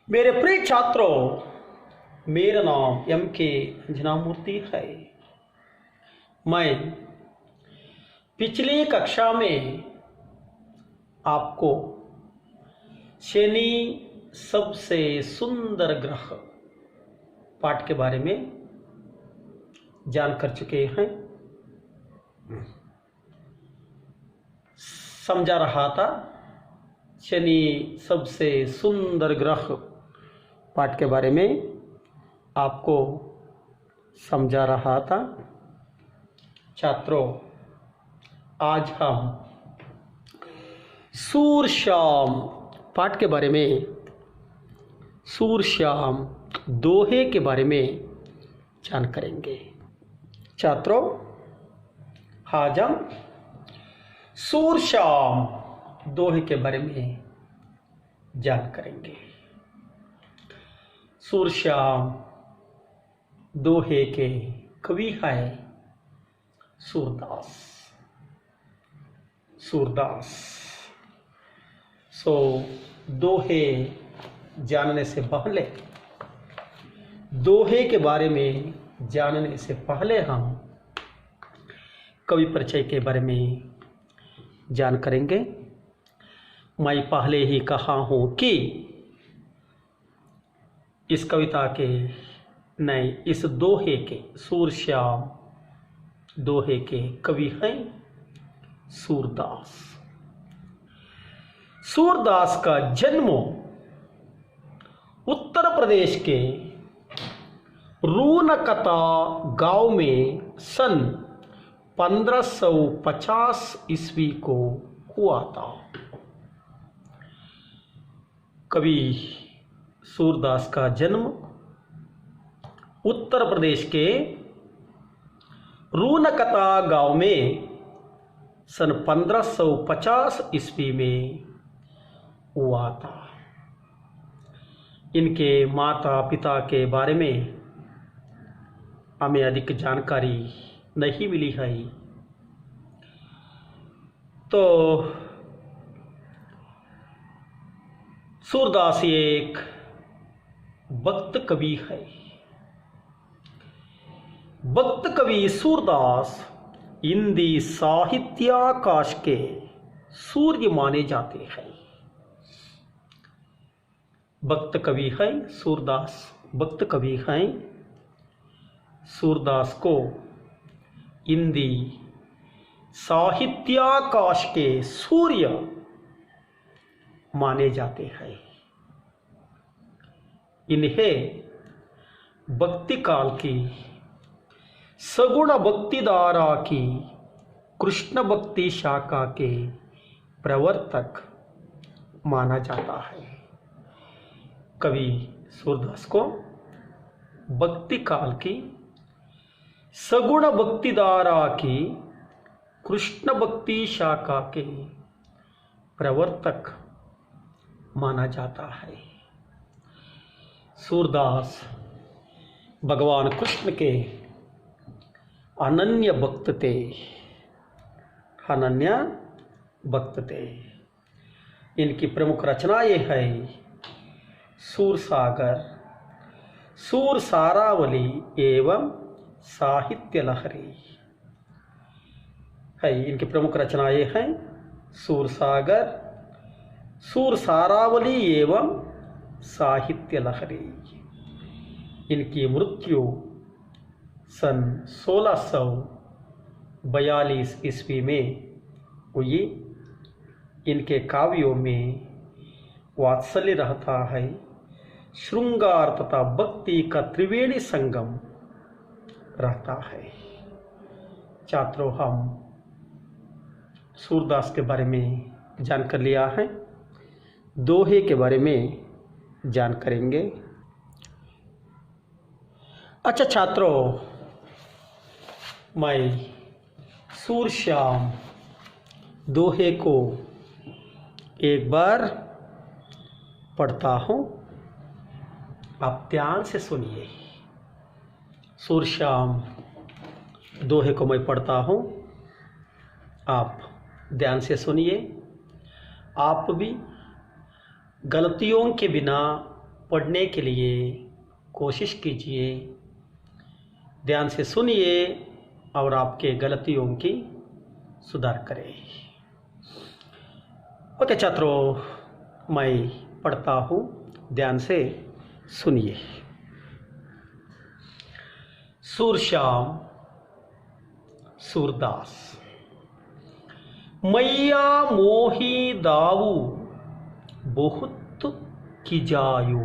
मेरे प्रिय छात्रों, मेरा नाम एम के अंजनामूर्ति है। मैं पिछली कक्षा में आपको शनि सबसे सुंदर ग्रह पाठ के बारे में जान कर चुके हैं। समझा रहा था शनि सबसे सुंदर ग्रह पाठ के बारे में आपको समझा रहा था। छात्रों, आज हम सूर्य शाम पाठ के बारे में, सूर्य शाम दोहे के बारे में जान करेंगे। छात्रों, आज हम सूर्य शाम दोहे के बारे में जान करेंगे। सूर्य शाम दोहे के कवि हैं सूरदास। दोहे जानने से पहले, दोहे के बारे में जानने से पहले हम कवि परिचय के बारे में जान करेंगे। मैं पहले ही कहा हूँ कि इस कविता के नहीं, इस दोहे के, सूर्य शाम दोहे के कवि हैं सूरदास। सूरदास का जन्म उत्तर प्रदेश के रूनकता गांव में सन 1550 ईस्वी को हुआ था। कवि सूरदास का जन्म उत्तर प्रदेश के रूनकता गांव में सन 1550 ईस्वी में हुआ था। इनके माता पिता के बारे में हमें अधिक जानकारी नहीं मिली है। तो सूरदास एक भक्त कवि है। भक्त कवि सूरदास हिंदी साहित्याकाश के सूर्य माने जाते हैं। भक्त कवि है सूरदास, भक्त कवि हैं। सूरदास को हिंदी साहित्याकाश के सूर्य माने जाते हैं। इन्हें भक्ति काल की, सगुण भक्ति धारा की कृष्ण भक्ति शाखा के प्रवर्तक माना जाता है। कवि सूरदास को भक्ति काल की, सगुण भक्ति धारा की कृष्ण भक्ति शाखा के प्रवर्तक माना जाता है। सूरदास भगवान कृष्ण के अनन्य भक्त थे, अनन्य भक्त थे। इनकी प्रमुख रचनाएं हैं सूरसागर, सूरसारावली एवं साहित्य लहरी है। इनकी प्रमुख रचनाएं हैं सूरसागर, सूरसारावली एवं साहित्य लहरी। इनकी मृत्यु सन 1642 ईस्वी में हुई। इनके काव्यों में वात्सल्य रहता है, श्रृंगार तथा भक्ति का त्रिवेणी संगम रहता है। छात्रों, हम सूरदास के बारे में जान कर लिया है। दोहे के बारे में जान करेंगे। अच्छा छात्रों, मैं सूर्य शाम दोहे को एक बार पढ़ता हूँ, आप ध्यान से सुनिए। सूर्य शाम दोहे को मैं पढ़ता हूँ, आप ध्यान से सुनिए। आप भी गलतियों के बिना पढ़ने के लिए कोशिश कीजिए, ध्यान से सुनिए और आपके गलतियों की सुधार करें। ओके छात्रों, मैं पढ़ता हूँ, ध्यान से सुनिए। सूरश्याम सूरदास। मैया मोही दाऊ बहुत किजायो,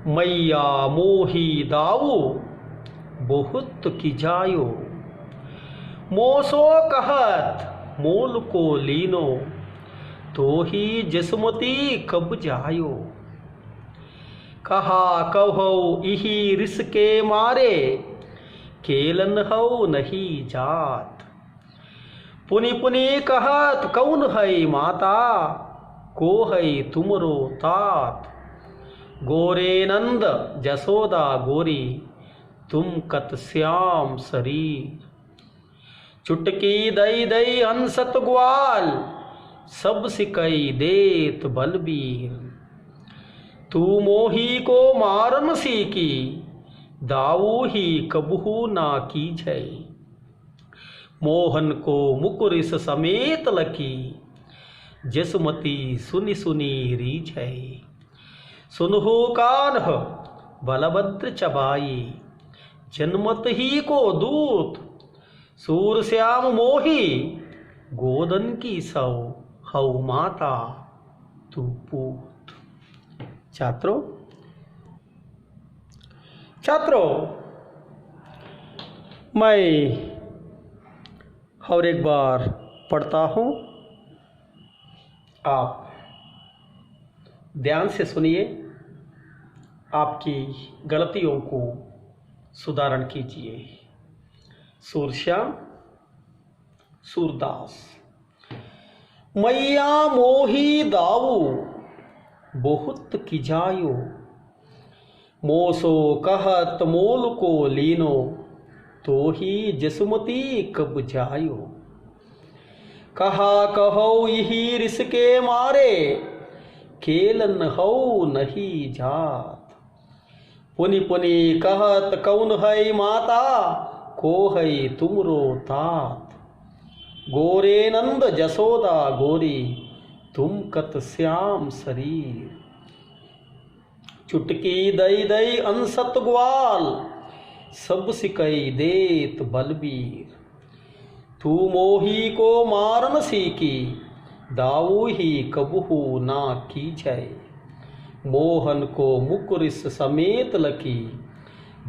मैया मोही दाऊ बहुत किजायो, मोसो कहत मोल को लीनो, तो ही जसमती कब जायो, कहा कहो इही रिस के मारे, केलन हो नहीं जात, पुनि पुनि कहत कौन है माता, को है तुमरो तात, गोरे नंद जसोदा गोरी, तुम कत श्याम शरीर, चुटकी दई दई हंसत ग्वाल, सब सिकई देत बलबीर, तू मोही को मारन सीकी, दाऊ ही कबहू ना कीजै, मोहन को मुकुरिस समेत लकी, जसमती सुनि सुनि रीझै, सुनहु कान्ह बलभद्र चबाई, जन्मत ही को दूत, सूरश्याम मोही गोदन की सौ, हऊ माता तू पूत। छात्रों मैं और एक बार पढ़ता हूँ, आप ध्यान से सुनिए, आपकी गलतियों को सुधारण कीजिए। सूरश्याम सूरदास। मैया मोही दाऊ बहुत किजायो, मोसो कहत मोल को लीनो, तो ही जसमती कब जायो, कहा कहो यही रिस के मारे, केलन हो नहीं जात, पुनि पुनि कहत कौन है माता, को है तुमरो तात, गोरे नंद जसोदा गोरी, तुम कत श्याम शरीर, चुटकी दई दई अंसत ग्वाल, सब सिकई देत बलबीर, तू मोही को मारन सीकी, दाऊ ही कबहू ना कीजै, मोहन को मुकुरिस समेत लकी,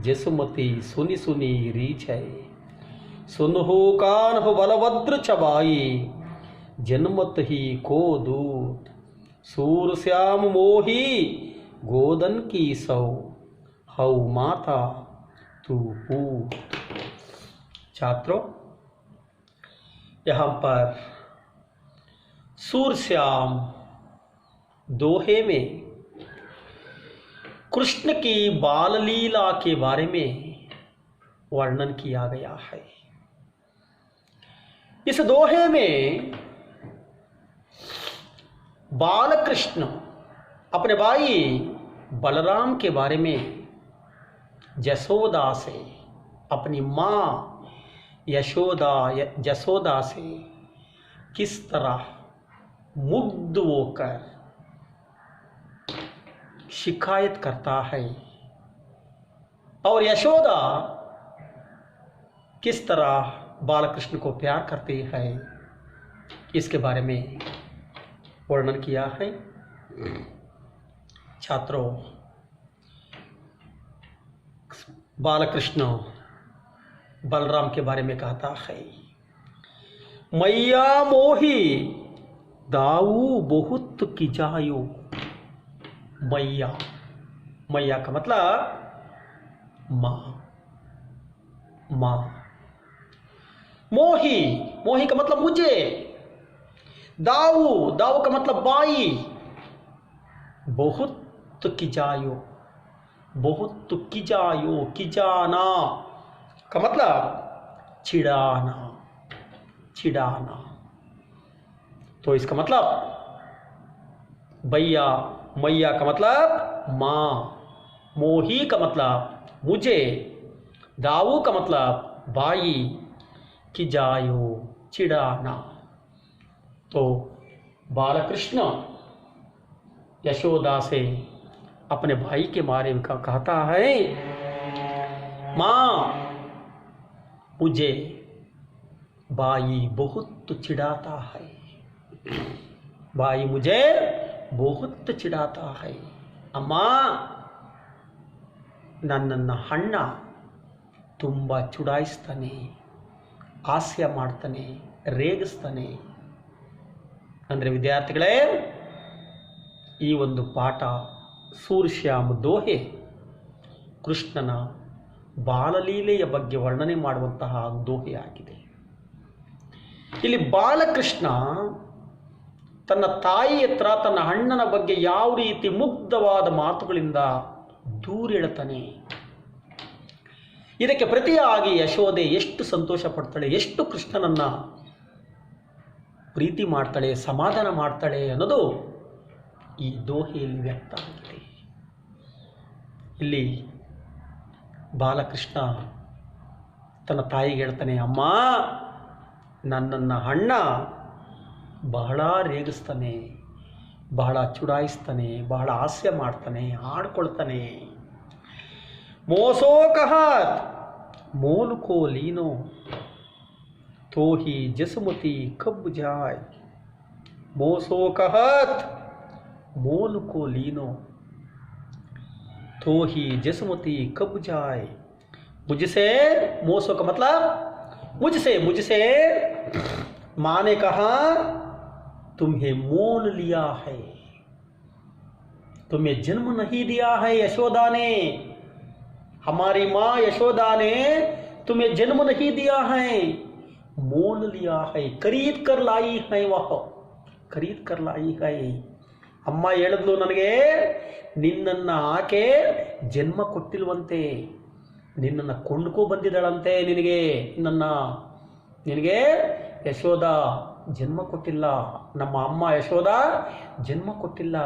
जसमती सुनि सुनि रीझै, सुनहु कान्ह बलभद्र चबाई, जन्मत ही को दूत, सूरश्याम मोही गोदन की सौ, हऊ माता तू पूत। छात्रों, यहाँ पर सूरश्याम दोहे में कृष्ण की बाल लीला के बारे में वर्णन किया गया है। इस दोहे में बाल कृष्ण अपने भाई बलराम के बारे में जसोदा से, अपनी माँ जसोदा से किस तरह मुग्ध होकर शिकायत करता है, और यशोदा किस तरह बालकृष्ण को प्यार करती है, इसके बारे में वर्णन किया है। छात्रों, बालकृष्ण बलराम के बारे में कहता है, मैया मोही दाऊ बहुत किजायो। मैया, मैया का मतलब माँ, माँ। मोही, मोही का मतलब मुझे। दाऊ, दाऊ का मतलब बाई। बहुत किजायो, बहुत किजायो, किजाना का मतलब चिढ़ाना, चिढ़ाना। तो इसका मतलब भैया मैया का मतलब माँ, मोही का मतलब मुझे, दाऊ का मतलब बाई, कि जायो चिढ़ाना। तो बालकृष्ण यशोदा से अपने भाई के बारे में कहता है, माँ मुझे बाई बहुत चिढ़ाता है, बाई मुझे बहुत चिढ़ाता है। ಅಮ್ಮ ನನ್ನನ್ನು ಅಣ್ಣ ತುಂಬ ಚುಡಾಯಿಸ್ತಾನೆ, ಹಾಸ್ಯ ಮಾಡ್ತಾನೆ, ರೇಗಿಸ್ತಾನೆ. ಅಂದರೆ ವಿದ್ಯಾರ್ಥಿಗಳೇ, ಈ ಒಂದು ಪಾಠ ಸೂರ್ಯಶ್ಯಾಮ್ ದೋಹೆ ಕೃಷ್ಣನ ಬಾಲಲೀಲೆಯ ಬಗ್ಗೆ ವರ್ಣನೆ ಮಾಡುವಂತಹ ದೋಹೆಯಾಗಿದೆ. ಇಲ್ಲಿ ಬಾಲಕೃಷ್ಣ ತನ್ನ ತಾಯಿ ಹತ್ರ ತನ್ನ ಅಣ್ಣನ ಬಗ್ಗೆ ಯಾವ ರೀತಿ ಮುಗ್ಧವಾದ ಮಾತುಗಳಿಂದ ದೂರೇಳ್ತಾನೆ. ಇದಕ್ಕೆ ಪ್ರತಿಯಾಗಿ ಯಶೋದೆ ಎಷ್ಟು ಸಂತೋಷ ಪಡ್ತಾಳೆ, ಎಷ್ಟು ಕೃಷ್ಣನನ್ನ ಪ್ರೀತಿ ಮಾಡ್ತಾಳೆ, ಸಮಾಧಾನ ಮಾಡ್ತಾಳೆ ಅನ್ನೋದು ಈ ದೋಹೆಯಲ್ಲಿ ವ್ಯಕ್ತ ಆಗಿದೆ. ಇಲ್ಲಿ ಬಾಲಕೃಷ್ಣ ತನ್ನ ತಾಯಿಗೆ ಹೇಳ್ತಾನೆ, ಅಮ್ಮ ನನ್ನನ್ನು ಅಣ್ಣ ಬಹಳ ರೇಗಿಸ್ತಾನೆ, ಬಹಳ ಚುಡಾಯಿಸ್ತಾನೆ, ಬಹಳ ಹಾಸ್ಯ ಮಾಡ್ತಾನೆ, ಆಡ್ಕೊಳ್ತಾನೆ. ಮೋಸೋ ಕಹಾತ್ ಮೋಲುಕೋ ಲೀನೋ ತೋಹಿ ಜಸುಮತಿ ಕಬ್ಬು ಜಾಯ್. ಮೋಸೋ ಕಹಾತ್ ಮೋಲುಕೋ ಲೀನೋ तोही जसमती कब जाए. मुझसे, मोसो का मतलब मुझसे, मुझसे माँ ने कहा तुम्हें मोल लिया है, तुम्हें जन्म नहीं दिया है यशोदा ने, हमारी माँ यशोदा ने तुम्हें जन्म नहीं दिया है, मोल लिया है, खरीद कर लाई है, वह खरीद कर लाई है. ಅಮ್ಮ ಹೇಳಿದ್ಲು, ನನಗೆ ನಿನ್ನನ್ನು ಆಕೆ ಜನ್ಮ ಕೊಟ್ಟಿಲ್ವಂತೆ, ನಿನ್ನನ್ನು ಕೊಂಡ್ಕೊ ಬಂದಿದ್ದಾಳಂತೆ. ನಿನಗೆ ಯಶೋದ ಜನ್ಮ ಕೊಟ್ಟಿಲ್ಲ, ನಮ್ಮ ಅಮ್ಮ ಯಶೋದ ಜನ್ಮ ಕೊಟ್ಟಿಲ್ಲ,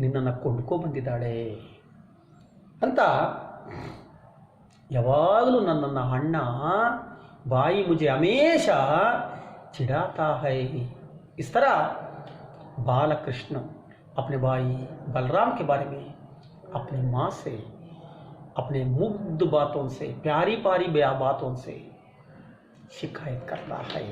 ನಿನ್ನನ್ನು ಕೊಂಡ್ಕೊ ಬಂದಿದ್ದಾಳೆ ಅಂತ ಯಾವಾಗಲೂ ನನ್ನನ್ನು ಅಣ್ಣ ಬಾಯಿ ಮುझे हमेशा चिढ़ाता है. इस तरह बालकृष्ण अपने भाई बलराम के बारे में अपनी माँ से, अपने मुग्ध बातों से, प्यारी प्यारी बातों से शिकायत करता है.